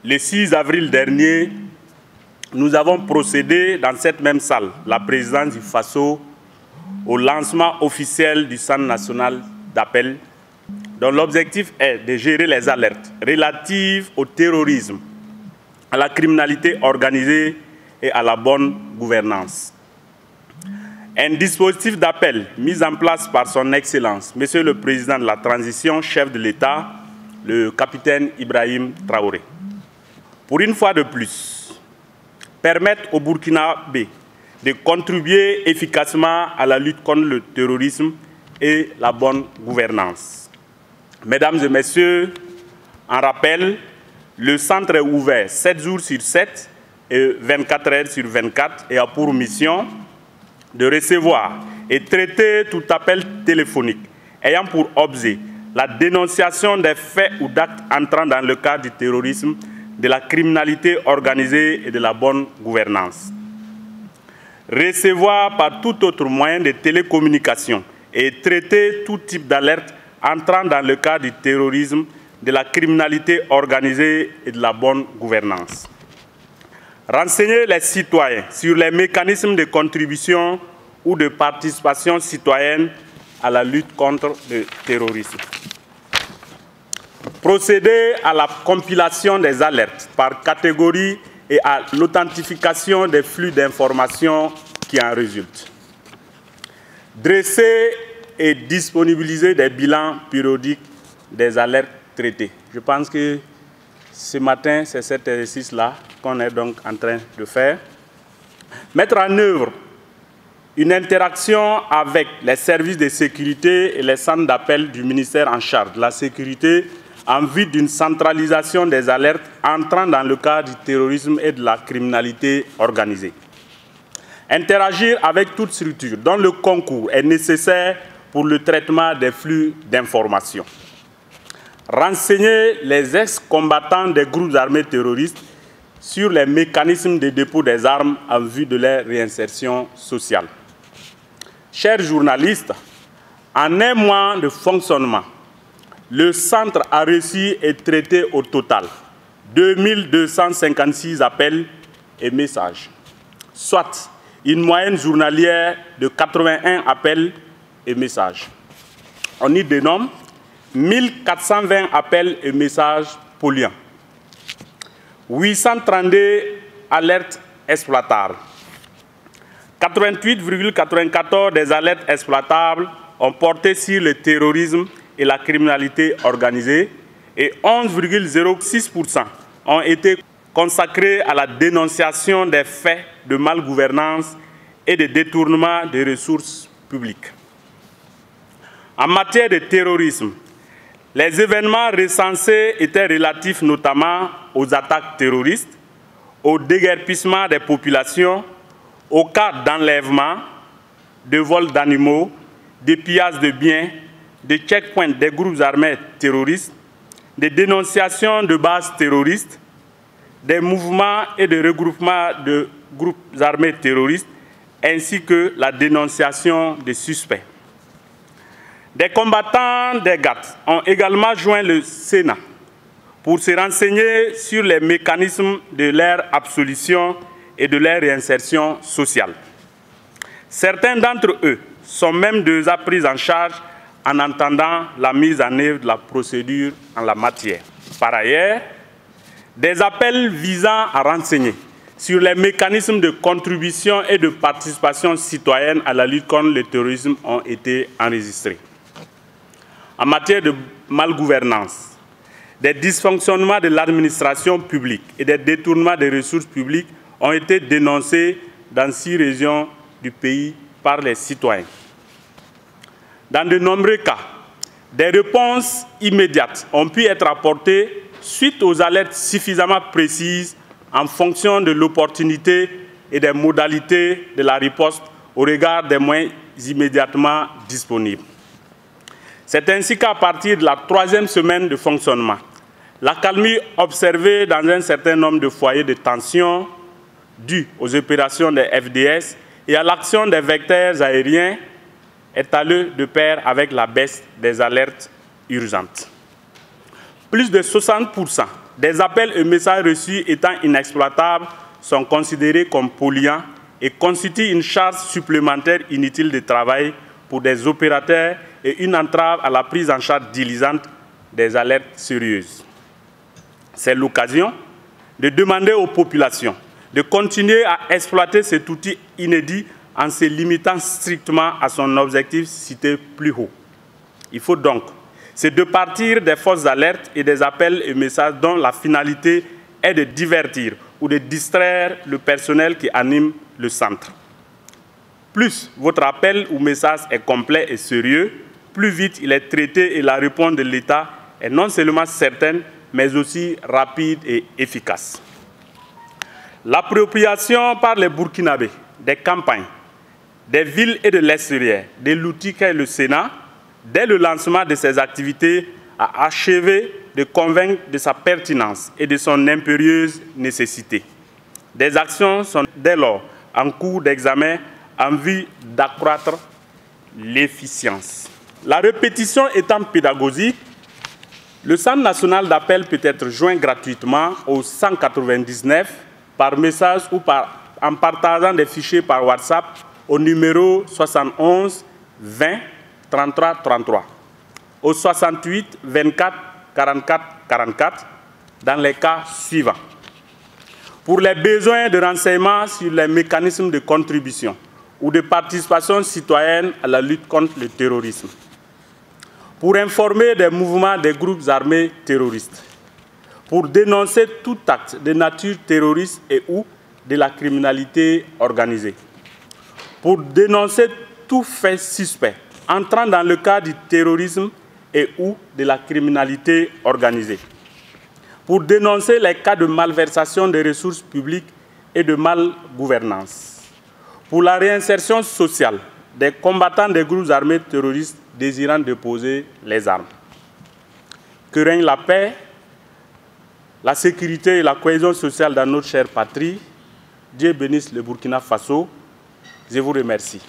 le 6 avril dernier, nous avons procédé dans cette même salle, la présidence du FASO, au lancement officiel du Centre national d'appel, dont l'objectif est de gérer les alertes relatives au terrorisme, à la criminalité organisée et à la bonne gouvernance. Un dispositif d'appel mis en place par son Excellence, Monsieur le Président de la Transition, chef de l'État, le capitaine Ibrahim Traoré. Pour une fois de plus, permettre aux Burkinabés de contribuer efficacement à la lutte contre le terrorisme et la bonne gouvernance. Mesdames et messieurs, en rappel, le centre est ouvert 7 jours sur 7 et 24 heures sur 24 et a pour mission de recevoir et traiter tout appel téléphonique ayant pour objet la dénonciation des faits ou d'actes entrant dans le cadre du terrorisme, de la criminalité organisée et de la bonne gouvernance. Recevoir par tout autre moyen de télécommunication et traiter tout type d'alerte entrant dans le cadre du terrorisme, de la criminalité organisée et de la bonne gouvernance. Renseigner les citoyens sur les mécanismes de contribution ou de participation citoyenne à la lutte contre le terrorisme. Procéder à la compilation des alertes par catégorie et à l'authentification des flux d'informations qui en résultent. Dresser et disponibiliser des bilans périodiques des alertes traitées. Je pense que ce matin, c'est cet exercice-là qu'on est donc en train de faire. Mettre en œuvre une interaction avec les services de sécurité et les centres d'appel du ministère en charge de la sécurité en vue d'une centralisation des alertes entrant dans le cadre du terrorisme et de la criminalité organisée. Interagir avec toute structure dont le concours est nécessaire pour le traitement des flux d'informations. Renseigner les ex-combattants des groupes armés terroristes sur les mécanismes de dépôt des armes en vue de leur réinsertion sociale. Chers journalistes, en un mois de fonctionnement, le centre a reçu et traité au total 2256 appels et messages, soit une moyenne journalière de 81 appels et messages. On y dénomme 1420 appels et messages polluants, 832 alertes exploitables. 88,94% des alertes exploitables ont porté sur le terrorisme et la criminalité organisée et 11,06% ont été consacrés à la dénonciation des faits de malgouvernance et de détournement des ressources publiques. En matière de terrorisme, les événements recensés étaient relatifs notamment aux attaques terroristes, au déguerpissement des populations, aux cas d'enlèvement, de vol d'animaux, de pillage de biens, de checkpoints des groupes armés terroristes, des dénonciations de bases terroristes, des mouvements et de regroupements de groupes armés terroristes, ainsi que la dénonciation des suspects. Des combattants des GAT ont également joint le Sénat pour se renseigner sur les mécanismes de leur absolution et de leur réinsertion sociale. Certains d'entre eux sont même déjà pris en charge en attendant la mise en œuvre de la procédure en la matière. Par ailleurs, des appels visant à renseigner sur les mécanismes de contribution et de participation citoyenne à la lutte contre le terrorisme ont été enregistrés. En matière de malgouvernance, des dysfonctionnements de l'administration publique et des détournements des ressources publiques ont été dénoncés dans 6 régions du pays par les citoyens. Dans de nombreux cas, des réponses immédiates ont pu être apportées suite aux alertes suffisamment précises en fonction de l'opportunité et des modalités de la riposte au regard des moyens immédiatement disponibles. C'est ainsi qu'à partir de la 3e semaine de fonctionnement, l'accalmie observée dans un certain nombre de foyers de tension due aux opérations des FDS et à l'action des vecteurs aériens est allée de pair avec la baisse des alertes urgentes. Plus de 60% des appels et messages reçus étant inexploitables sont considérés comme polluants et constituent une charge supplémentaire inutile de travail pour des opérateurs et une entrave à la prise en charge diligente des alertes sérieuses. C'est l'occasion de demander aux populations de continuer à exploiter cet outil inédit en se limitant strictement à son objectif cité plus haut. Il faut donc se départir des fausses alertes et des appels et messages dont la finalité est de divertir ou de distraire le personnel qui anime le centre. Plus votre appel ou message est complet et sérieux, plus vite il est traité et la réponse de l'État est non seulement certaine, mais aussi rapide et efficace. L'appropriation par les Burkinabés des campagnes, des villes et de l'extérieur, de l'outil qu'est le Sénat, dès le lancement de ces activités, a achevé de convaincre de sa pertinence et de son impérieuse nécessité. Des actions sont dès lors en cours d'examen en vue d'accroître l'efficience. La répétition étant pédagogique, le Centre national d'appel peut être joint gratuitement au 199 par message ou en partageant des fichiers par WhatsApp au numéro 71 20 33 33, au 68 24 44 44, dans les cas suivants. Pour les besoins de renseignements sur les mécanismes de contribution ou de participation citoyenne à la lutte contre le terrorisme, pour informer des mouvements des groupes armés terroristes, pour dénoncer tout acte de nature terroriste et ou de la criminalité organisée, pour dénoncer tout fait suspect entrant dans le cadre du terrorisme et ou de la criminalité organisée, pour dénoncer les cas de malversation des ressources publiques et de malgouvernance, pour la réinsertion sociale des combattants des groupes armés terroristes désirant déposer les armes. Que règne la paix, la sécurité et la cohésion sociale dans notre chère patrie. Dieu bénisse le Burkina Faso. Je vous remercie.